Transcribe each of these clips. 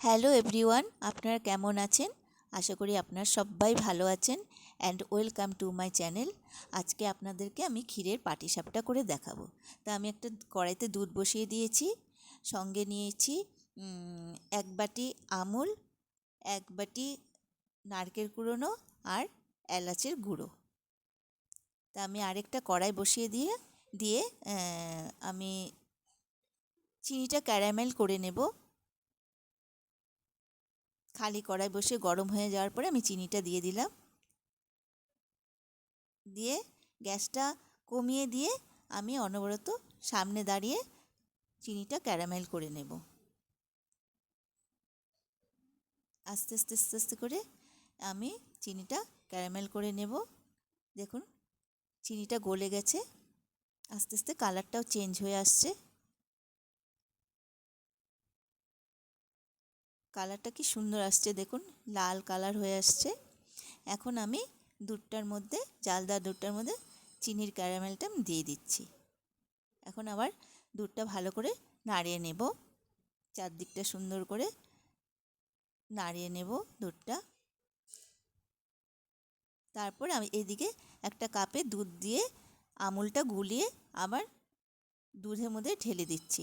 Hello everyone, আপনারা কেমন আছেন? আশা করি আপনারা সবাই ভালো আছেন and welcome to my channel. আজকে আপনাদেরকে আমি ক্ষীরের পাটিসাপটা করে দেখাবো। তা আমি একটা কড়াইতে দুধ বসিয়ে দিয়েছি, সঙ্গে নিয়েছি 1 বাটি আমুল, 1 বাটি নারকেল কুড়োনো আর এলাচের গুঁড়ো। তা আমি আরেকটা কড়াই বসিয়ে দিয়ে দিয়ে আমি চিনিটা ক্যারামেল করে নেব। খালি কড়াই বসে গরম হয়ে যাওয়ার পরে আমি চিনিটা দিয়ে দিলাম, দিয়ে গ্যাসটা কমিয়ে দিয়ে আমি অনবরত সামনে দাঁড়িয়ে চিনিটা ক্যারামেল করে নেব। আস্তে আস্তে আস্তে আস্তে করে আমি চিনিটা ক্যারামেল করে নেব। দেখুন চিনিটা গলে গেছে, আস্তে আস্তে কালারটাও চেঞ্জ হয়ে আসছে। কালারটা কি সুন্দর আসছে, দেখুন লাল কালার হয়ে আসছে। এখন আমি দুধটার মধ্যে, জালদার দুধটার মধ্যে চিনির ক্যারামেলটা দিয়ে দিচ্ছি। এখন আবার দুধটা ভালো করে নাড়িয়ে নেব, চারদিকটা সুন্দর করে নাড়িয়ে নেব দুধটা। তারপর আমি এদিকে একটা কাপে দুধ দিয়ে আমুলটা গুলিয়ে আবার দুধের মধ্যে ঢেলে দিচ্ছি,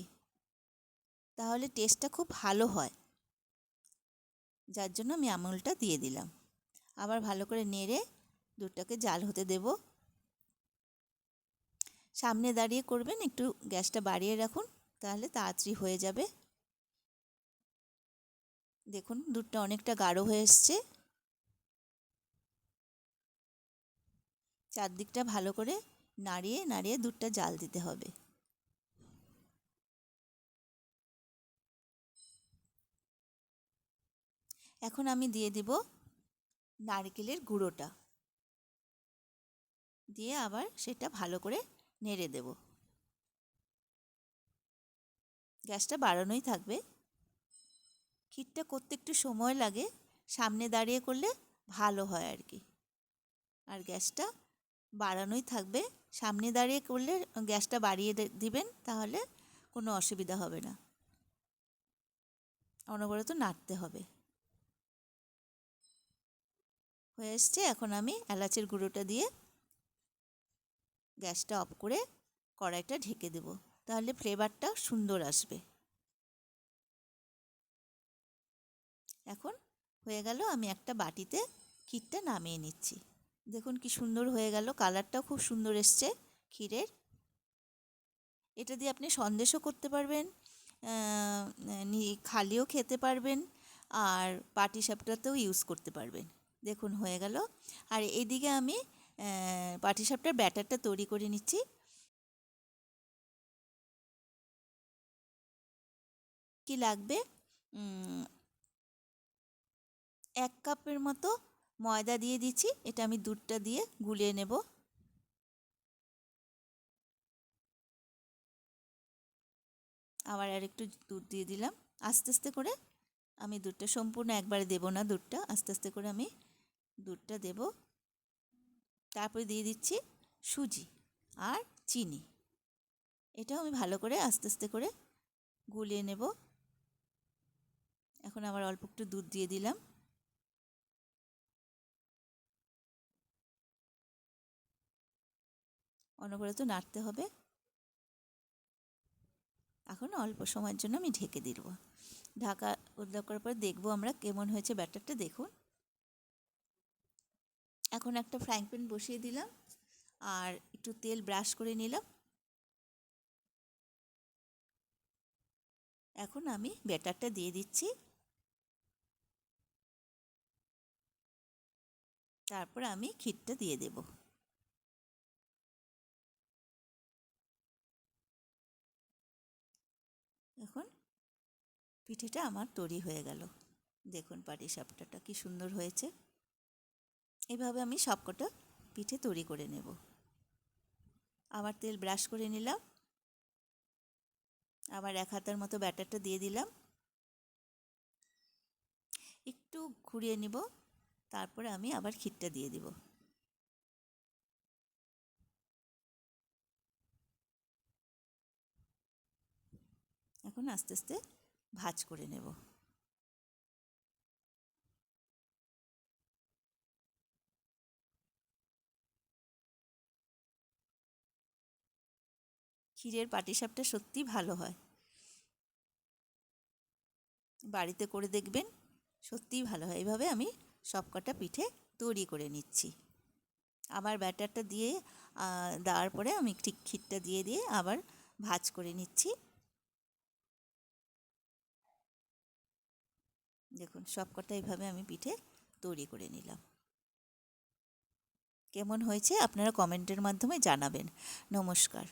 তাহলে টেস্টটা খুব ভালো হয়, যার জন্য আমি আমুলটা দিয়ে দিলাম। আবার ভালো করে নেড়ে দুধটাকে জাল হতে দেব। সামনে দাঁড়িয়ে করবেন, একটু গ্যাসটা বাড়িয়ে রাখুন, তাহলে তাড়াতাড়ি হয়ে যাবে। দেখুন দুধটা অনেকটা গাঢ় হয়ে এসছে। চারদিকটা ভালো করে নাড়িয়ে নাড়িয়ে দুধটা জাল দিতে হবে। এখন আমি দিয়ে দিব নারকেলের গুঁড়োটা, দিয়ে আবার সেটা ভালো করে নেড়ে দেব। গ্যাসটা বাড়ানোই থাকবে। ক্ষীরটা করতে একটু সময় লাগে, সামনে দাঁড়িয়ে করলে ভালো হয় আর কি। আর গ্যাসটা বাড়ানোই থাকবে, সামনে দাঁড়িয়ে করলে গ্যাসটা বাড়িয়ে দিবেন, তাহলে কোনো অসুবিধা হবে না। অনবরত নাড়তে হবে। হয়ে এসছে, এখন আমি এলাচের গুঁড়োটা দিয়ে গ্যাসটা অফ করে কড়াইটা ঢেকে দেব, তাহলে ফ্লেভারটা সুন্দর আসবে। এখন হয়ে গেল, আমি একটা বাটিতে ক্ষীরটা নামিয়ে নিচ্ছি। দেখুন কি সুন্দর হয়ে গেল, কালারটাও খুব সুন্দর এসছে ক্ষীরের। এটা দিয়ে আপনি সন্দেশও করতে পারবেন, খালিও খেতে পারবেন, আর পাটিসাপটাতেও ইউজ করতে পারবেন। দেখুন হয়ে গেল। আর এইদিকে আমি পাটিসাপটার ব্যাটারটা তৈরি করে নিচ্ছি। কি লাগবে, 1 কাপের মতো ময়দা দিয়ে দিচ্ছি, এটা আমি দুধটা দিয়ে গুলিয়ে নেব। আবার আর একটু দুধ দিয়ে দিলাম। আস্তে আস্তে করে আমি দুধটা সম্পূর্ণ একবারে দেব না, দুধটা আস্তে আস্তে করে আমি দুধটা দেব। তারপরে দিয়ে দিচ্ছি সুজি আর চিনি, এটাও আমি ভালো করে আস্তে আস্তে করে গুলিয়ে নেব। এখন আবার অল্প একটু দুধ দিয়ে দিলাম। অনবরত নাড়তে হবে। এখন অল্প সময়ের জন্য আমি ঢেকে দিব। ঢাকা উদ্ধার করার পর দেখবো আমরা কেমন হয়েছে ব্যাটারটা। দেখুন এখন একটা ফ্রাইং প্যান বসিয়ে দিলাম আর একটু তেল ব্রাশ করে নিলাম। এখন আমি ব্যাটারটা দিয়ে দিচ্ছি, তারপর আমি ক্ষীরটা দিয়ে দেব। এখন পিঠেটা আমার তৈরি হয়ে গেল। দেখুন পাটিসাপটাটা কি সুন্দর হয়েছে। এভাবে আমি সবকটা পিঠে তৈরি করে নেব। আবার তেল ব্রাশ করে নিলাম, আবার 1 হাতার মতো ব্যাটারটা দিয়ে দিলাম, একটু ঘুরিয়ে নিব, তারপরে আমি আবার ক্ষীরটা দিয়ে দিব। এখন আস্তে আস্তে ভাঁজ করে নেব। ক্ষীরের পাটিসাপটা সত্যিই ভালো হয়, বাড়িতে করে দেখবেন, সত্যিই ভালো হয়। এইভাবে আমি সবকটা পিঠে তৈরি করে নিচ্ছি। আবার ব্যাটারটা দিয়ে দেওয়ার পরে আমি ঠিক ক্ষীরটা দিয়ে দিয়ে আবার ভাজ করে নিচ্ছি। দেখুন সবকটা এইভাবে আমি পিঠে তৈরি করে নিলাম। কেমন হয়েছে আপনারা কমেন্টের মাধ্যমে জানাবেন। নমস্কার।